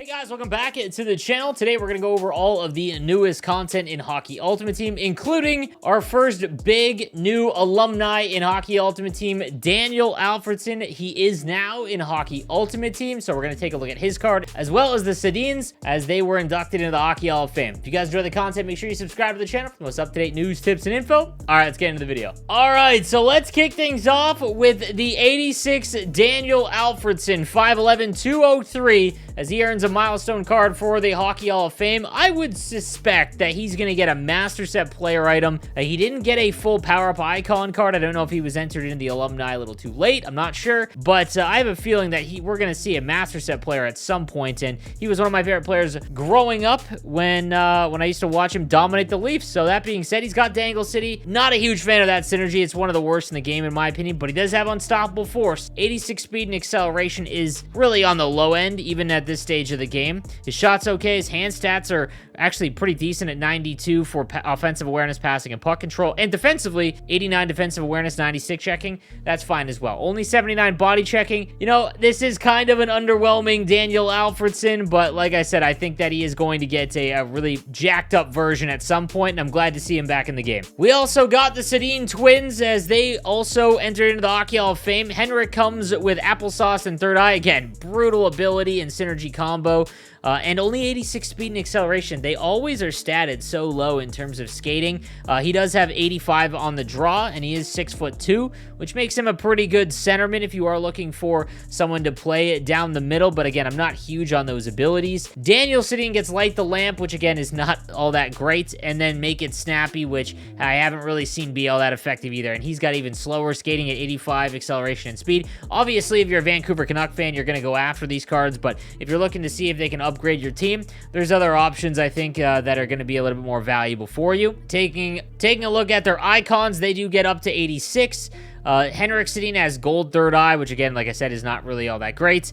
Guys, welcome back to the channel. Today we're going to go over all of the newest content in Hockey Ultimate Team, including our first big new alumni in Hockey Ultimate Team, Daniel Alfredsson. He is now in Hockey Ultimate Team, so we're going to take a look at his card, as well as the SUNDINs, as they were inducted into the Hockey Hall of Fame. If you guys enjoy the content, make sure you subscribe to the channel for the most up-to-date news, tips, and info. All right, let's get into the video. All right, so let's kick things off with the 86 Daniel Alfredsson, 5'11", 203, as he earns a milestone card for the Hockey Hall of Fame. I would suspect that he's going to get a Master Set player item. He didn't get a full power-up icon card. I don't know if he was entered in the Alumni a little too late. I'm not sure, but I have a feeling that we're going to see a Master Set player at some point, and he was one of my favorite players growing up when I used to watch him dominate the Leafs. So that being said, he's got Dangle City. Not a huge fan of that synergy. It's one of the worst in the game, in my opinion, but he does have Unstoppable Force. 86 speed and acceleration is really on the low end, even at this stage of the game. His shot's okay. His hand stats are actually pretty decent at 92 for offensive awareness, passing, and puck control. And defensively, 89 defensive awareness, 96 checking. That's fine as well. Only 79 body checking. You know, this is kind of an underwhelming Daniel Alfredsson, but like I said, I think that he is going to get a really jacked up version at some point, and I'm glad to see him back in the game. We also got the SUNDIN twins, as they also entered into the Hockey Hall of Fame. Henrik comes with Applesauce and Third Eye. Again, brutal ability and synergy combo. And only 86 speed and acceleration. They always are statted so low in terms of skating. He does have 85 on the draw, and he is 6'2", which makes him a pretty good centerman if you are looking for someone to play it down the middle. But again, I'm not huge on those abilities. Daniel City gets Light the Lamp, which again is not all that great, and then Make It Snappy, which I haven't really seen be all that effective either. And he's got even slower skating at 85 acceleration and speed. Obviously, if you're a Vancouver Canuck fan, you're going to go after these cards, but if you're looking to see if they can upgrade your team, there's other options I think that are going to be a little bit more valuable for you. Taking a look at their icons, they do get up to 86. Henrik Sedin has Gold Third Eye, which again, like I said, is not really all that great.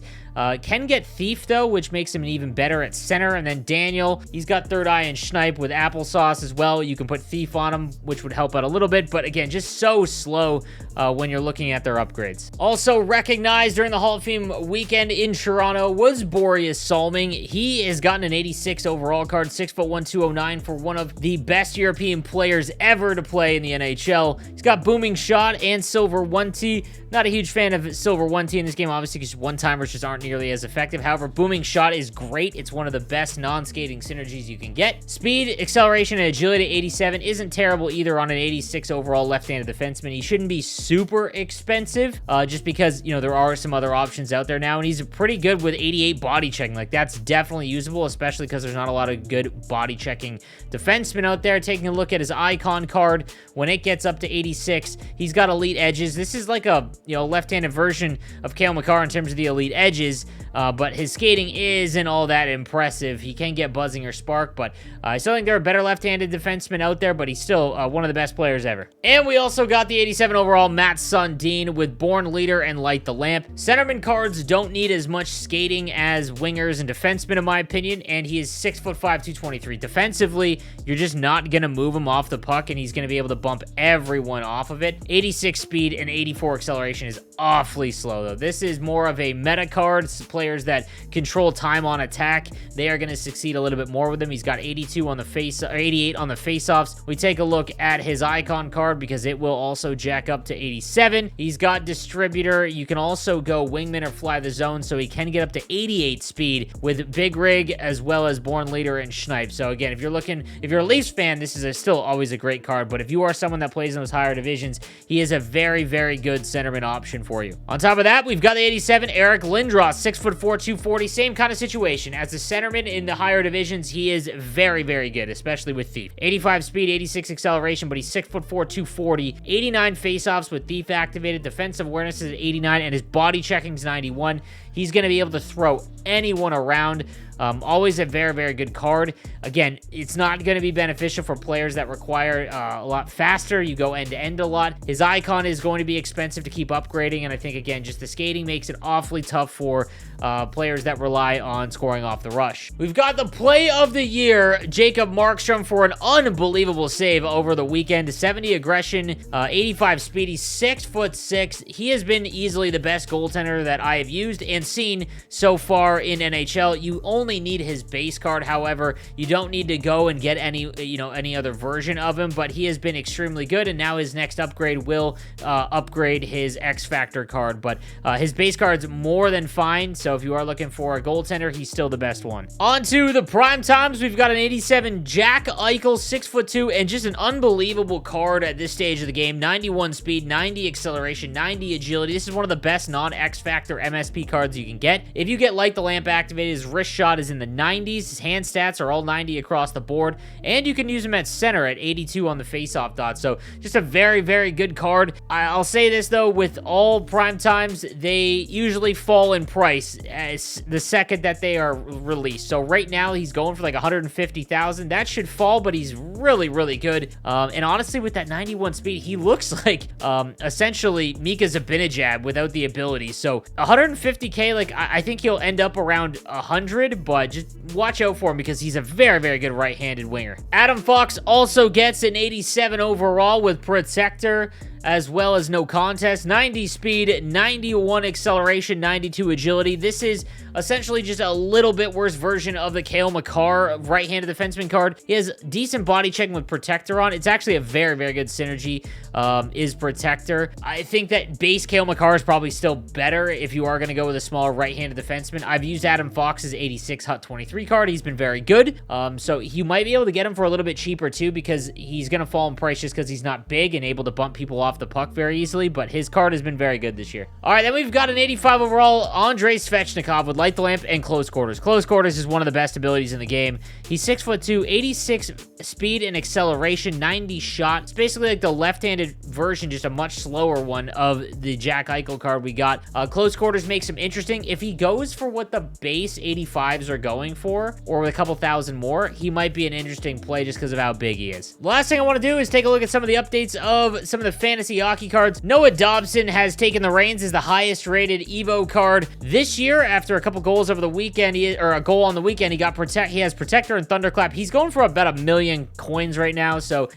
Can get Thief, though, which makes him even better at center. And then Daniel, he's got Third Eye and Schneip with Applesauce as well. You can put Thief on him, which would help out a little bit. But again, just so slow when you're looking at their upgrades. Also recognized during the Hall of Fame weekend in Toronto was Boreas Salming. He has gotten an 86 overall card, 6'1", 209, for one of the best European players ever to play in the NHL. He's got Booming Shot and Silver 1T. Not a huge fan of Silver 1T in this game, obviously, because one-timers just aren't nearly as effective. However, Booming Shot is great. It's one of the best non-skating synergies you can get. Speed, acceleration, and agility at 87 isn't terrible either on an 86 overall left-handed defenseman. He shouldn't be super expensive, just because, you know, there are some other options out there now, and he's pretty good with 88 body checking. Like, that's definitely usable, especially because there's not a lot of good body checking defensemen out there. Taking a look at his icon card, when it gets up to 86, he's got elite edges. This is like a, you know, left-handed version of Cale Makar in terms of the elite edges, but his skating isn't all that impressive. He can get buzzing or spark, but I still think there are better left-handed defensemen out there, but he's still one of the best players ever. And we also got the 87 overall Matt Sundin with Born Leader and Light the Lamp. Centerman cards don't need as much skating as wingers and defensemen, in my opinion, and he is 6'5", 223. Defensively, you're just not going to move him off the puck, and he's going to be able to bump everyone off of it. 86 speed and 84 acceleration is awfully slow, though. This is more of a meta card. It's players that control time on attack. They are going to succeed a little bit more with him. He's got 82 on the face, or 88 on the face-offs. We take a look at his icon card because it will also jack up to 87. He's got Distributor. You can also go Wingman or Fly the Zone, so he can get up to 88 speed with Big Rig as well as Born Leader and Schneip. So again, if you're a Leafs fan, this is still always a great card, but if you are someone that plays in those higher divisions, he is a very, very good centerman option for you. On top of that, we've got the 87 Eric Lindros, 6'4", 240, same kind of situation. As a centerman in the higher divisions, he is very, very good, especially with Thief. 85 speed, 86 acceleration, but he's 6'4", 240, 89 faceoffs with Thief activated, defensive awareness is 89, and his body checking is 91. He's going to be able to throw anyone around. Always a very, very good card. Again, it's not going to be beneficial for players that require a lot faster. You go end-to-end a lot. His icon is going to be expensive to keep upgrading, and I think, again, just the skating makes it awfully tough for players that rely on scoring off the rush. We've got the play of the year, Jacob Markstrom, for an unbelievable save over the weekend. 70 aggression, 85 speed. He's 6'6". He has been easily the best goaltender that I have used, and haven't seen so far in NHL. You only need his base card, however. You don't need to go and get any, any other version of him, but he has been extremely good, and now his next upgrade will upgrade his X Factor card, but his base card's more than fine, so if you are looking for a goaltender, he's still the best one. On to the prime times, we've got an 87 Jack Eichel, 6'2", and just an unbelievable card at this stage of the game. 91 speed, 90 acceleration, 90 agility. This is one of the best non-X Factor MSP cards you can get. If you get Light the Lamp activated, his wrist shot is in the 90s, his hand stats are all 90 across the board, and you can use him at center at 82 on the face-off dot, so just a very, very good card. I'll say this, though, with all prime times, they usually fall in price as the second that they are released. So right now, he's going for like 150,000. That should fall, but he's really, really good. And honestly, with that 91 speed, he looks like essentially Mika Zibanejad without the ability. So 150K, like I think he'll end up around 100, but just watch out for him because he's a very, very good right-handed winger. Adam Fox also gets an 87 overall with Protector, as well as no contest, 90 speed, 91 acceleration, 92 agility. This is essentially just a little bit worse version of the Cale Makar right-handed defenseman card. He has decent body checking with Protector on. It's actually a very, very good synergy, is Protector. I think that base Cale Makar is probably still better if you are going to go with a smaller right-handed defenseman. I've used Adam Fox's 86 Hut 23 card. He's been very good. So you might be able to get him for a little bit cheaper too, because he's going to fall in price just because he's not big and able to bump people off the puck very easily, but his card has been very good this year. All right, then we've got an 85 overall Andrei Svechnikov with Light the Lamp and Close Quarters. Close Quarters is one of the best abilities in the game. He's 6'2", 86 speed and acceleration, 90 shot. It's basically like the left-handed version, just a much slower one of the Jack Eichel card we got. Close Quarters makes him interesting. If he goes for what the base 85s are going for, or with a couple thousand more, he might be an interesting play just because of how big he is. The last thing I want to do is take a look at some of the updates of some of the fantasy hockey cards. Noah Dobson has taken the reins as the highest rated Evo card this year after a couple goals over the weekend, or a goal on the weekend. He has Protector and Thunderclap. He's going for about 1 million coins right now, so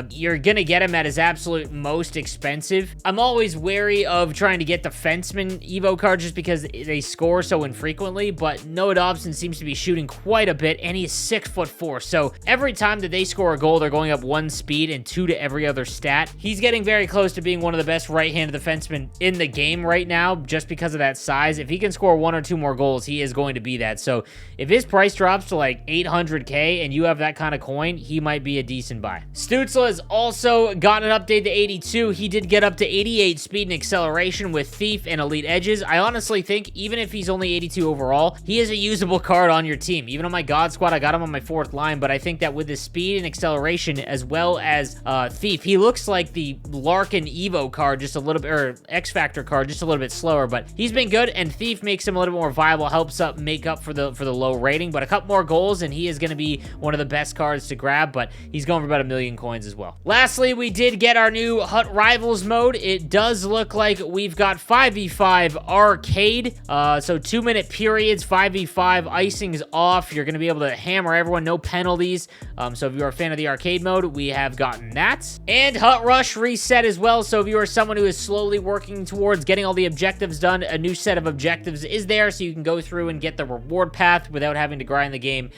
you're gonna get him at his absolute most expensive. I'm always wary of trying to get defenseman Evo cards just because they score so infrequently, but Noah Dobson seems to be shooting quite a bit, and he's 6'4", so every time that they score a goal, they're going up 1 speed and 2 to every other stat. He's getting very close to being one of the best right-handed defensemen in the game right now just because of that size. If he can score 1 or 2 more goals, he is going to be that. So if his price drops to like 800K and you have that kind of coin, he might be a decent buy. Stützle has also gotten an update to 82. He did get up to 88 speed and acceleration with Thief and Elite Edges. I honestly think even if he's only 82 overall, he is a usable card on your team. Even on my God Squad, I got him on my 4th line, but I think that with his speed and acceleration as well as Thief, he looks like the Larkin Evo card just a little bit, or X Factor card just a little bit slower, but he's been good, and Thief makes him a little bit more viable, helps make up for the low rating, but a couple more goals and he is going to be one of the best cards to grab, but he's going for about 1 million coins as well. Lastly, we did get our new Hut Rivals mode. It does look like we've got 5v5 arcade, so 2-minute periods, 5v5, icing's off. You're going to be able to hammer everyone, no penalties. So if you're a fan of the arcade mode, we have gotten that. And Hut Rush reset as well, so if you are someone who is slowly working towards getting all the objectives done, a new set of objectives is there, so you can go through and get the reward path without having to grind the game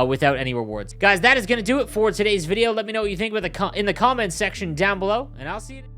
without any rewards. Guys, that is going to do it for today's video. Let me know what you think in the comments section down below, and I'll see you